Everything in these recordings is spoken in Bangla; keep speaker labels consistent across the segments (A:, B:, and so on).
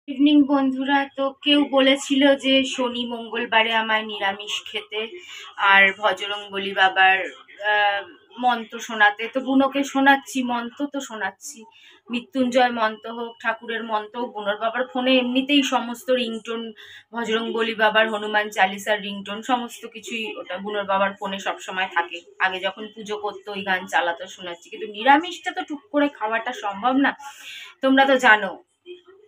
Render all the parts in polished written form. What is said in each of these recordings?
A: ইভিনিং বন্ধুরা। তো কেউ বলেছিল যে শনি মঙ্গলবারে আমায় নিরামিষ খেতে আর বজরংবলী বাবার মন্ত্র শোনাতে। তো বুনোকে শোনাচ্ছি, মন্ত্র তো শোনাচ্ছি, মৃত্যুঞ্জয় মন্ত্র হোক, ঠাকুরের মন্ত্র হোক। বুনোর বাবার ফোনে এমনিতেই সমস্ত রিংটোন, বজরংবলী বাবার, হনুমান চালিসার রিংটোন, সমস্ত কিছুই ওটা বুনোর বাবার ফোনে সবসময় থাকে। আগে যখন পুজো করতো ওই গান চালাতো, শোনাচ্ছি। কিন্তু নিরামিষটা তো টুক করে খাওয়াটা সম্ভব না। তোমরা তো জানো,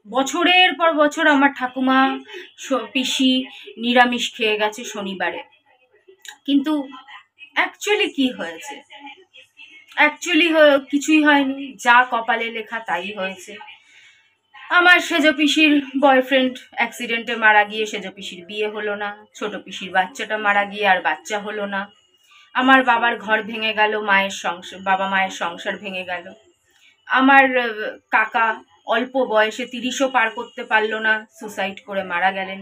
A: বছরের পর বছর আমার ঠাকুমা, পিসি নিরামিষ খেয়ে গেছে শনিবারে। কিন্তু অ্যাকচুয়ালি কি হয়েছে? অ্যাকচুয়ালি কিছুই হয়নি, যা কপালে লেখা তাই হয়েছে। আমার সেজ পিসির বয়ফ্রেন্ড অ্যাক্সিডেন্টে মারা গিয়ে সেজ পিসির বিয়ে হলো না। ছোট পিসির বাচ্চাটা মারা গিয়ে আর বাচ্চা হলো না। আমার বাবার ঘর ভেঙে গেল, মায়ের সংসার, বাবা মায়ের সংসার ভেঙে গেল। আমার কাকা অল্প বয়সে 30ও পার করতে পারলো না, সুসাইড করে মারা গেলেন।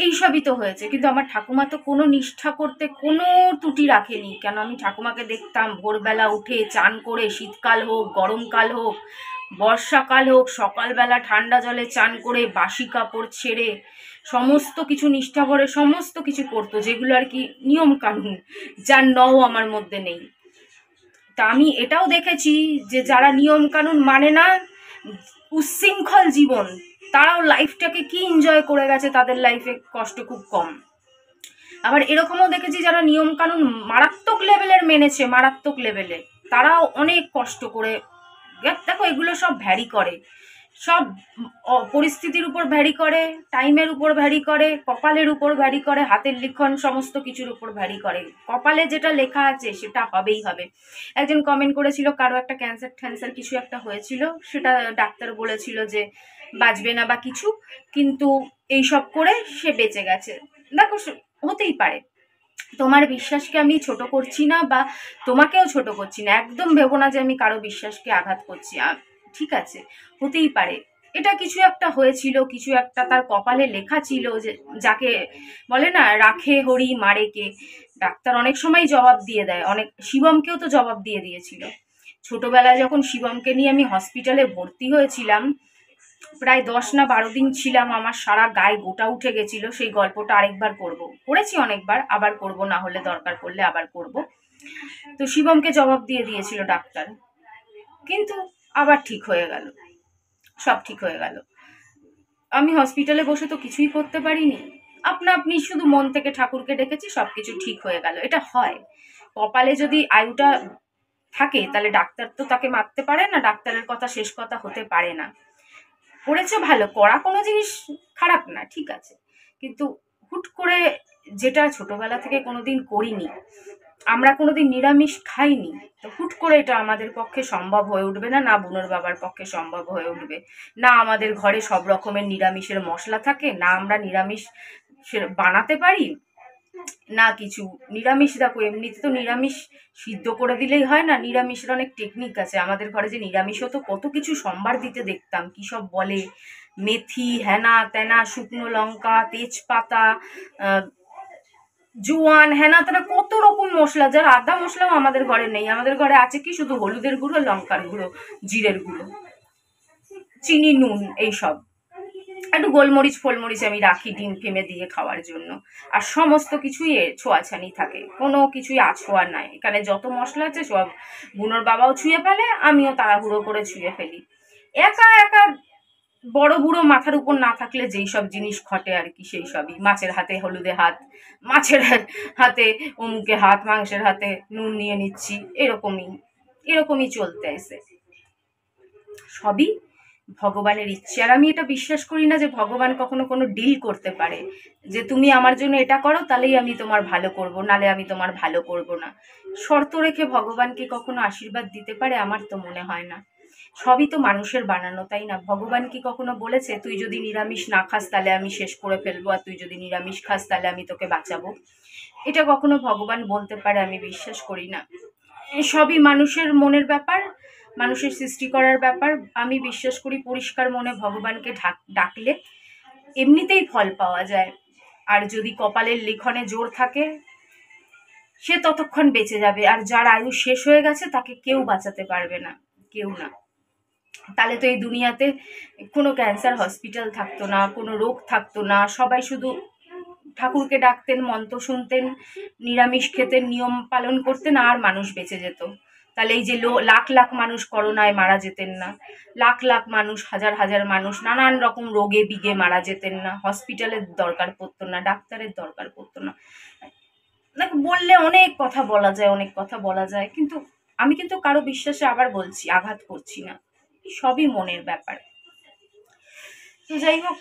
A: এইসবই তো হয়েছে। কিন্তু আমার ঠাকুমা তো কোনো নিষ্ঠা করতে কোনো ত্রুটি রাখেনি। কেন, আমি ঠাকুমাকে দেখতাম ভোরবেলা উঠে চান করে, শীতকাল হোক, গরমকাল হোক, বর্ষাকাল হোক, সকালবেলা ঠান্ডা জলে চান করে, বাসি কাপড় ছেড়ে সমস্ত কিছু নিষ্ঠা ভরে সমস্ত কিছু করতো, যেগুলো আর কি নিয়ম কানুন, যার নও আমার মধ্যে নেই। তা আমি এটাও দেখেছি যে যারা নিয়ম কানুন মানে না, উচ্ছৃঙ্খল জীবন, তারাও লাইফটাকে কি এনজয় করে গেছে, তাদের লাইফে কষ্ট খুব কম। আবার এরকমও দেখেছি যারা নিয়ম কানুন মারাত্মক লেভেলের মেনেছে, মারাত্মক লেভেলে, তারাও অনেক কষ্ট করে। দেখো, এগুলো সব ভ্যারি করে, সব পরিস্থিতির উপর ভ্যারি করে, টাইমের উপর ভ্যারি করে, কপালের উপর ভ্যারি করে, হাতের লিখন সমস্ত কিছুর উপর ভ্যারি করে। কপালে যেটা লেখা আছে সেটা হবেই হবে। একজন কমেন্ট করেছিল কারো একটা ক্যান্সার কিছু একটা হয়েছিল, সেটা ডাক্তার বলেছিল যে বাঁচবে না বা কিছু, কিন্তু এইসব করে সে বেঁচে গেছে। দেখো, হতেই পারে। তোমার বিশ্বাসকে আমি ছোট করছি না, বা তোমাকেও ছোট করছি না। একদম ভেবো না যে আমি কারো বিশ্বাসকে আঘাত করছি। ঠিক আছে, হতেই পারে। এটা কিছু একটা হয়েছিল, কিছু একটা তার কপালে লেখা ছিল, যে যাকে বলে না, রাখে হরি মারে কে। ডাক্তার অনেক সময় জবাব দিয়ে দেয়, অনেক, শিবমকেও তো জবাব দিয়ে দিয়েছিল। ছোটবেলায় যখন শিবমকে নিয়ে আমি হসপিটালে ভর্তি হয়েছিলাম, প্রায় 10 না 12 দিন ছিলাম, আমার সারা গায়ে গোটা উঠে গেছিল। সেই গল্পটা আরেকবার করেছি অনেকবার, আবার করব, না হলে দরকার পড়লে আবার করব। তো শিবমকে জবাব দিয়ে দিয়েছিল ডাক্তার, কিন্তু আবার ঠিক হয়ে গেল, সব ঠিক হয়ে গেল। আমি হসপিটালে বসে তো কিছুই করতে পারিনি, আপনি শুধু মন থেকে ঠাকুরকে ডেকেছি, সবকিছু ঠিক হয়ে গেল। এটা হয়। কপালে যদি আয়ুটা থাকে তাহলে ডাক্তার তো তাকে মারতে পারে না, ডাক্তারের কথা শেষ কথা হতে পারে না। করেছে ভালো, করা কোনো জিনিস খারাপ না, ঠিক আছে। কিন্তু হুট করে, যেটা ছোটবেলা থেকে কোনোদিন করিনি, আমরা কোনোদিন নিরামিষ খাইনি, তো হুট করে এটা আমাদের পক্ষে সম্ভব হয়ে উঠবে না, না বুনোর বাবার পক্ষে সম্ভব হয়ে উঠবে না। আমাদের ঘরে সব রকমের নিরামিষের মশলা থাকে, না আমরা নিরামিষ বানাতে পারি, না কিছু। নিরামিষ দেখো, এমনিতে তো নিরামিষ সিদ্ধ করে দিলেই হয় না, নিরামিষের অনেক টেকনিক আছে। আমাদের ঘরে যে নিরামিষ হতো, কত কিছু সম্বার দিতে দেখতাম, কি সব বলে, মেথি, হেনা তেনা, শুকনো লঙ্কা, তেজপাতা, জোয়ান, হেনা তেনা, কত রকম মশলা, যার আদা মশলাও আমাদের ঘরে নেই। আমাদের ঘরে আছে কি, শুধু হলুদের গুঁড়ো, লঙ্কার গুঁড়ো, জিরের গুঁড়ো, চিনি, নুন, এইসব। একটু গোলমরিচ ফোলমরিচ আমি রাখি ডিম ফেমে দিয়ে খাওয়ার জন্য। আর সমস্ত কিছুই ছোঁয়াছানি থাকে, কোনো কিছুই আছোয়া নাই। এখানে যত মশলা আছে সব বুনোর বাবাও ছুঁয়ে ফেলে, আমিও তাড়াহুড়ো করে ছুঁয়ে ফেলি। একা একা বড় বুড়ো মাথার উপর না থাকলে যেই সব জিনিস ঘটে আর কি, সেই সবই। মাছের হাতে হলুদে হাত, মাছের হাতে অমুকে হাত, মাংসের হাতে নুন নিয়ে নিচ্ছি, এরকমই এরকমই চলতে আসে। সবই ভগবানের ইচ্ছে। আর আমি এটা বিশ্বাস করি না যে ভগবান কখনো কোনো ডিল করতে পারে, যে তুমি আমার জন্য এটা করো তাহলেই আমি তোমার ভালো করব, নালে আমি তোমার ভালো করব না। শর্ত রেখে ভগবান কি কখনো আশীর্বাদ দিতে পারে? আমার তো মনে হয় না। সবই তো মানুষের বানানো, তাই না? ভগবান কি কখনো বলেছে তুই যদি নিরামিষ না খাস তাহলে আমি শেষ করে ফেলবো, আর তুই যদি নিরামিষ খাস তাহলে আমি তোকে বাঁচাবো? এটা কখনো ভগবান বলতে পারে? আমি বিশ্বাস করি না। সবই মানুষের মনের ব্যাপার, মানুষের সৃষ্টি করার ব্যাপার। আমি বিশ্বাস করি পরিষ্কার মনে ভগবানকে ডাকলে এমনিতেই ফল পাওয়া যায়। আর যদি কপালের লিখনে জোর থাকে, সে ততক্ষণ বেঁচে যাবে। আর যার আয়ু শেষ হয়ে গেছে তাকে কেউ বাঁচাতে পারবে না, কেউ না। তাহলে তো এই দুনিয়াতে কোনো ক্যান্সার হসপিটাল থাকতো না, কোনো রোগ থাকতো না। সবাই শুধু ঠাকুরকে ডাকতেন, মন্ত্র শুনতেন, নিরামিষ খেতেন, নিয়ম পালন করতেন, আর মানুষ বেঁচে যেত। তাহলে এই যে লাখ লাখ মানুষ করোনায় মারা যেতেন না, লাখ লাখ মানুষ, হাজার হাজার মানুষ নানান রকম রোগে বিগে মারা যেতেন না, হসপিটালের দরকার পড়তো না, ডাক্তারের দরকার পড়তো না। বললে অনেক কথা বলা যায়, অনেক কথা বলা যায়, কিন্তু আমি কিন্তু কারো বিশ্বাসে, আবার বলছি, আঘাত করছি না, সবই মনের ব্যাপার। তো যাই হোক,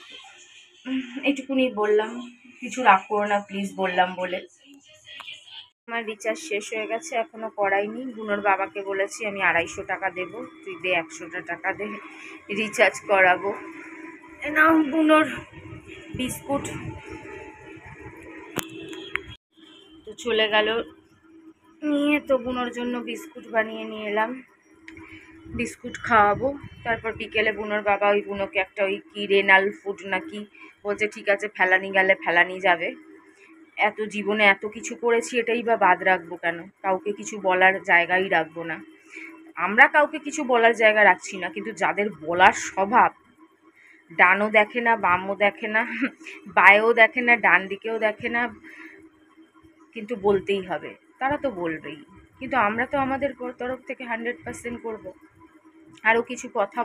A: এইটুকুনি বললাম, কিছু রাগ করো না প্লিজ বললাম বলে। আমার রিচার্জ শেষ হয়ে গেছে, এখনো করাইনি। বুনোর বাবাকে বলেছি আমি 250 টাকা দেবো, তুই দে 100 টাকা দে, রিচার্জ করাবো। না, বুনোর বিস্কুট তো চলে গেল নিয়ে, তো বুনোর জন্য বিস্কুট বানিয়ে নিয়ে এলাম, বিস্কুট খাওয়াবো। তারপর বিকেলে বুনোর বাবা ওই বুনোকে একটা ওই কি রেনাল ফুড নাকি বলছে, ঠিক আছে ফেলানি গেলে ফেলানি যাবে। এত জীবনে এত কিছু করেছি, এটাই বা বাদ রাখবো কেন? কাউকে কিছু বলার জায়গাই রাখবো না। আমরা কাউকে কিছু বলার জায়গা রাখছি না, কিন্তু যাদের বলার স্বভাব, ডানও দেখে না, বামও দেখে না, বায়েও দেখে না, ডান দিকেও দেখে না, কিন্তু বলতেই হবে, তারা তো বলবেই। কিন্তু আমরা তো আমাদের তরফ থেকে 100% করবো। আরও কিছু কথা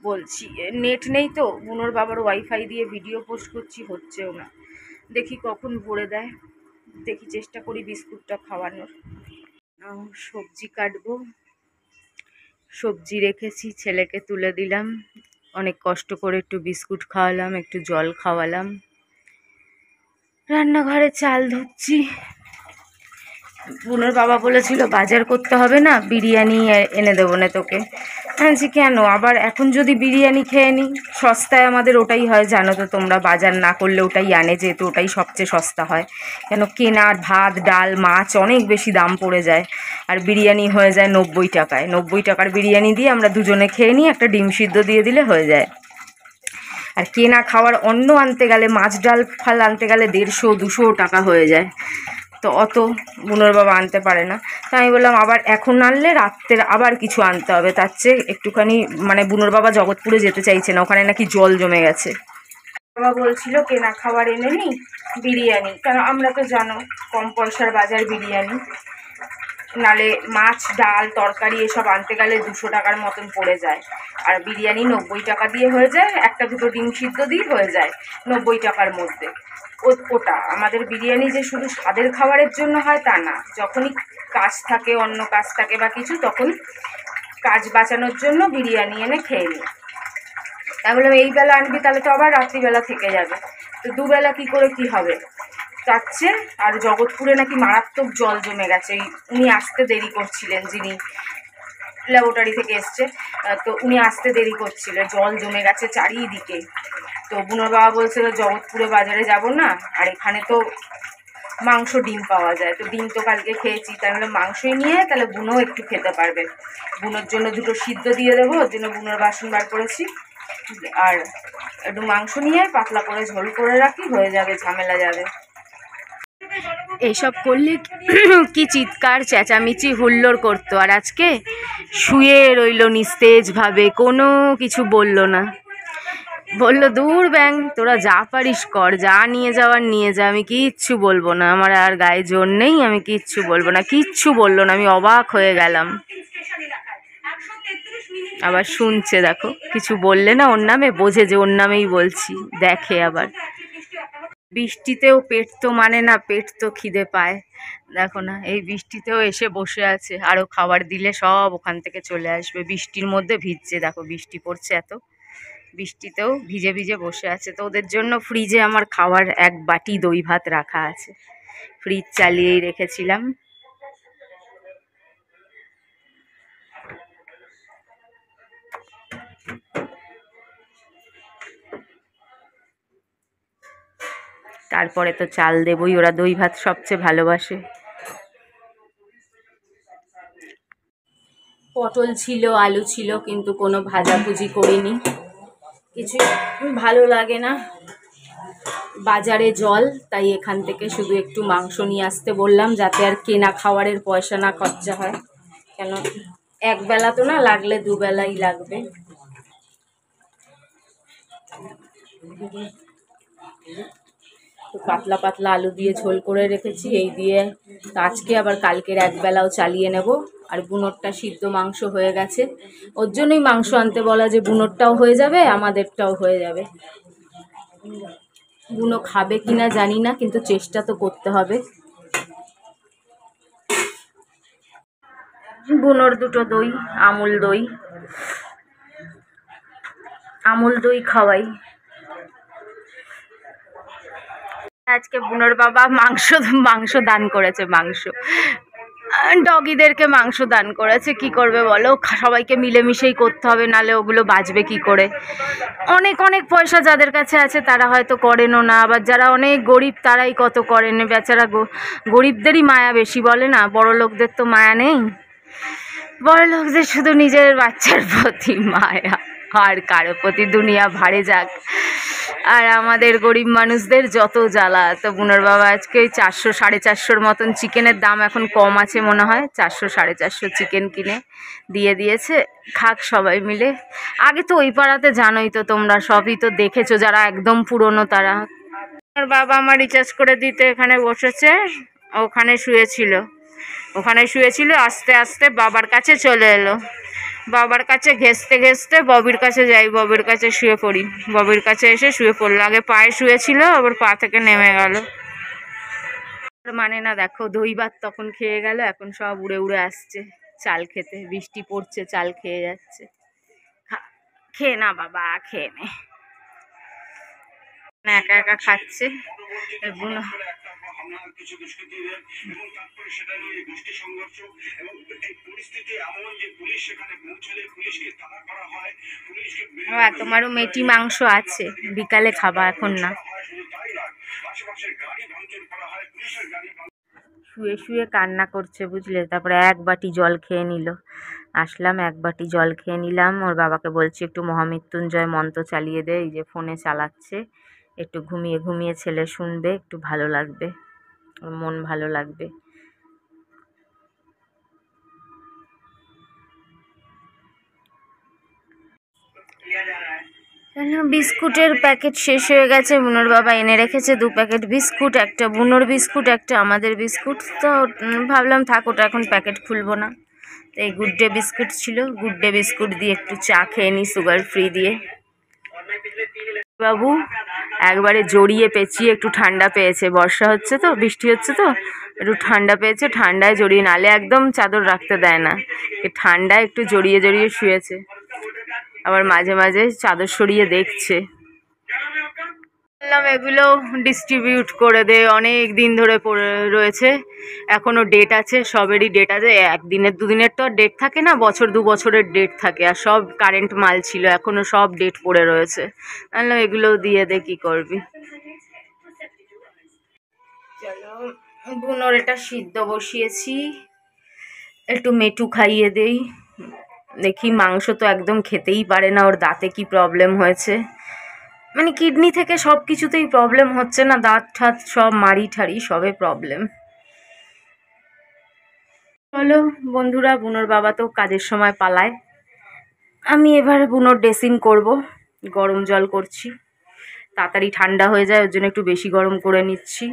A: বলছি। নেট নেই তো, বুনোর বাবার ওয়াইফাই দিয়ে ভিডিও পোস্ট করছি, হচ্ছেও না। দেখি কখন ভরে দেয়, দেখি চেষ্টা করি বিস্কুটটা খাওয়ানোর। সবজি কাটবো, সবজি রেখেছি, ছেলেকে তুলে দিলাম, অনেক কষ্ট করে একটু বিস্কুট খাওয়ালাম, একটু জল খাওয়ালাম। রান্নাঘরে চাল ধুচ্ছি। বুনোর বাবা বলেছিল বাজার করতে হবে না, বিরিয়ানি এনে দেবো না তোকে। বলছি কেন, আবার এখন যদি বিরিয়ানি খেয়ে নিই, সস্তায় আমাদের ওটাই হয়, জানো তো তোমরা, বাজার না করলে ওটাই আনে, যেহেতু ওটাই সবচেয়ে সস্তা হয়। কেন, কেনার ভাত ডাল মাছ অনেক বেশি দাম পড়ে যায়, আর বিরিয়ানি হয়ে যায় 90 টাকায়। 90 টাকার বিরিয়ানি দিয়ে আমরা দুজনে খেয়ে নিই, একটা ডিম সিদ্ধ দিয়ে দিলে হয়ে যায়। আর কেনা খাওয়ার অন্ন আনতে গেলে, মাছ ডাল ফাল আনতে গেলে 150-200 টাকা হয়ে যায়, তো অত বুনোর বাবা আনতে পারে না। তো আমি বললাম আবার এখন আনলে রাত্রের আবার কিছু আনতে হবে, তার চেয়ে একটুখানি, মানে বুনোর বাবা জগৎপুরে যেতে চাইছে না, ওখানে নাকি জল জমে গেছে। বাবা বলছিল কেনা খাবার এনে নি, বিরিয়ানি, কারণ আমরা তো জানো কম পয়সার বাজার বিরিয়ানি, নালে মাছ ডাল তরকারি এসব আনতে গেলে 200 টাকার মতন পড়ে যায়, আর বিরিয়ানি 90 টাকা দিয়ে হয়ে যায়, একটা দুটো ডিম সিদ্ধ দিয়ে হয়ে যায় 90 টাকার মধ্যে। ওটা আমাদের বিরিয়ানি যে শুধু স্বাদের খাবারের জন্য হয় তা না, যখনই কাজ থাকে, অন্য কাজ থাকে বা কিছু, তখন কাজ বাঁচানোর জন্য বিরিয়ানি এনে খেয়ে নিই। তাই বললাম এই বেলা আনবি তাহলে তো আবার রাত্রিবেলা থেকে যাবে, তো দুবেলা কি করে কি হবে, যাচ্ছে। আর জগৎপুরে নাকি মারাত্মক জল জমে গেছে, উনি আসতে দেরি করছিলেন, যিনি ল্যাবরেটরি থেকে এসছে, তো উনি আসতে দেরি করছিলেন, জল জমে গেছে চারিদিকে। তো বুনোর বাবা বলছিল জগৎপুরে বাজারে যাব না, আর এখানে তো মাংস ডিম পাওয়া যায়, তো ডিম তো কালকে খেয়েছি, তাহলে মাংসই নিয়ে তাহলে বুনো একটু খেতে পারবে। বুনোর জন্য দুটো সিদ্ধ দিয়ে দেবো, ওর জন্য বুনোর বাসন বার করেছি, আর একটু মাংস নিয়ে পাতলা করে ঝোল করে রাখি, হয়ে যাবে, ঝামেলা যাবে। এইসব করলে কি চিৎকার চেঁচামেচি হুল্লোড় করতো, আর আজকে শুয়ে রইল নিস্তেজভাবে, কোনো কিছু বলল না, বললো দূর ব্যাং, তোরা যা পারিস কর, যা নিয়ে যাওয়ার নিয়ে যা, আমি কিচ্ছু বলবো না, আমার আর গায়ে জোর নেই, আমি কিচ্ছু বলবো না। কিচ্ছু বললো না, আমি অবাক হয়ে গেলাম। আবার শুনছে, দেখো কিছু বললে না ওর নামে, বোঝে যে ওর নামেই বলছি, দেখে আবার। বৃষ্টিতেও পেট তো মানে না, পেট তো খিদে পায়, দেখো না এই বৃষ্টিতেও এসে বসে আছে, আরও খাবার দিলে সব ওখান থেকে চলে আসবে। বৃষ্টির মধ্যে ভিজছে, দেখো বৃষ্টি পড়ছে এত, বৃষ্টিতেও ভিজে ভিজে বসে আছে। তো ওদের জন্য ফ্রিজে আমার খাওয়ার 1 বাটি দই ভাত রাখা আছে, ফ্রিজ চালিয়েই রেখেছিলাম। তারপরে তো চাল দেবই, ওরা দই ভাত সবচেয়ে ভালোবাসে। পটল ছিল, আলু ছিল, কিন্তু কোনো ভাজাভুজি করিনি, কিছু ভালো লাগে না। বাজারে জল, তাই এখান থেকে শুধু একটু মাংস নিয়ে আসতে বললাম, যাতে আর কেনা খাবারের পয়সা না খরচা হয়। কেন এক বেলা তো না, লাগলে দুবেলাই লাগবে। পাতলা পাতলা আলু দিয়ে ঝোল করে রেখেছি, এই দিয়ে আজকে আবার কালকের এক বেলাও চালিয়ে নেব। আর বুনোরটা সিদ্ধ মাংস হয়ে গেছে, ওর জন্যই মাংস আনতে বলা, যে বুনোরটাও হয়ে যাবে আমাদেরটাও হয়ে যাবে। বুনো খাবে কিনা জানি না, কিন্তু চেষ্টা তো করতে হবে। বুনোর দুটো দই, আমুল দই খাওয়াই। আজকে বুনোর বাবা মাংস দান করেছে, ডগিদেরকে মাংস দান করেছে। কি করবে বলো, সবাইকে মিলেমিশেই করতে হবে, নালে ওগুলো বাঁচবে কি করে। অনেক অনেক পয়সা যাদের কাছে আছে তারা হয়তো করেনও না, আবার যারা অনেক গরিব তারাই কত করেন। বেচারা গরিবদেরই মায়া বেশি, বলে না, বড় লোকদের তো মায়া নেই। বড় লোকদের শুধু নিজের বাচ্চার প্রতি মায়া, আর কারো প্রতি দুনিয়া ভাড়ে যাক। আর আমাদের গরিব মানুষদের যত জ্বালা। তো বুনোর বাবা আজকে 400 450 মতন চিকেনের দাম এখন কম আছে মনে হয়, 400 450 চিকেন কিনে দিয়ে দিয়েছে। খাক সবাই মিলে। আগে তো ওই পাড়াতে জানোই তো তোমরা, সবই তো দেখেছো যারা একদম পুরনো তারা। আমার বাবা আমার রিচার্জ করে দিতে এখানে বসেছে, ওখানে শুয়েছিল, আস্তে আস্তে বাবার কাছে চলে এলো। বাবার কাছে ঘেঁষতে ববির কাছে যাই, ববির কাছে শুয়ে পড়ি। ববির কাছে এসে শুয়ে পড়লো, আগে পায়ে শুয়েছিল, আবার পা থেকে নেমে গেল। মানে না, দেখো দই ভাত তখন খেয়ে গেল, এখন সব উড়ে উড়ে আসছে চাল খেতে। বৃষ্টি পড়ছে, চাল খেয়ে যাচ্ছে। খেয়ে না বাবা, খেয়ে নে। একা একা খাচ্ছে। তোমারও মেটি মাংস আছে, বিকালে খাবা, এখন না। শুয়ে শুয়ে কান্না করছে বুঝলে, তারপরে এক বাটি জল খেয়ে নিল। আসলাম, এক বাটি জল খেয়ে নিলাম। ওর বাবাকে বলছি একটু মহামৃত্যুঞ্জয় মন্ত্র চালিয়ে দে, এই যে ফোনে চালাচ্ছে। একটু ঘুমিয়ে ঘুমিয়ে ছেলে শুনবে, একটু ভালো লাগবে, ওর মন ভালো লাগবে। বিস্কুটের প্যাকেট শেষ হয়ে গেছে, বুনোর বাবা এনে রেখেছে 2 প্যাকেট বিস্কুট, একটা বুনোর বিস্কুট, একটা আমাদের বিস্কুট। তো ভাবলাম থাক, ওটা এখন প্যাকেট খুলবো না। তো এই গুড ডে বিস্কুট ছিল, গুড ডে বিস্কুট দিয়ে একটু চা খেয়ে নিই, সুগার ফ্রি দিয়ে। বাবু একবারে জড়িয়ে পেঁচিয়ে একটু ঠান্ডা পেয়েছে, বর্ষা হচ্ছে তো, বৃষ্টি হচ্ছে তো, একটু ঠান্ডা পেয়েছে, ঠান্ডায় জড়িয়ে, নালে একদম চাদর রাখতে দেয় না, ঠান্ডায় একটু জড়িয়ে জড়িয়ে শুয়েছে। আবার মাঝে মাঝে চাদর সরিয়ে দেখছে। বললাম এগুলো ডিস্ট্রিবিউট করে দে, অনেক দিন ধরে পড়ে রয়েছে, এখনও ডেট আছে, সবেরই ডেট আছে। 1 দিনের 2 দিনের তো আর ডেট থাকে না, বছর 2 বছরের ডেট থাকে। আর সব কারেন্ট মাল ছিল, এখনও সব ডেট পড়ে রয়েছে। বললাম এগুলো দিয়ে দে, কি করবি। চলো, বুনোর এটা সিদ্ধ বসিয়েছি, একটু মেটু খাইয়ে দেই। দেখি, মাংস তো একদম খেতেই পারে না, ওর দাঁতে কি প্রবলেম হয়েছে, মানে কিডনি থেকে সব কিছুতেই প্রবলেম হচ্ছে না, দাঁত ঠাত সব মারি ঠারি সবে প্রবলেম। চলো বন্ধুরা, বুনোর বাবা তো কাজের সময় পালায়, আমি এবার বুনোর ড্রেসিং করব। গরম জল করছি, তাড়াতাড়ি ঠান্ডা হয়ে যায়, ওর জন্য একটু বেশি গরম করে নিচ্ছি।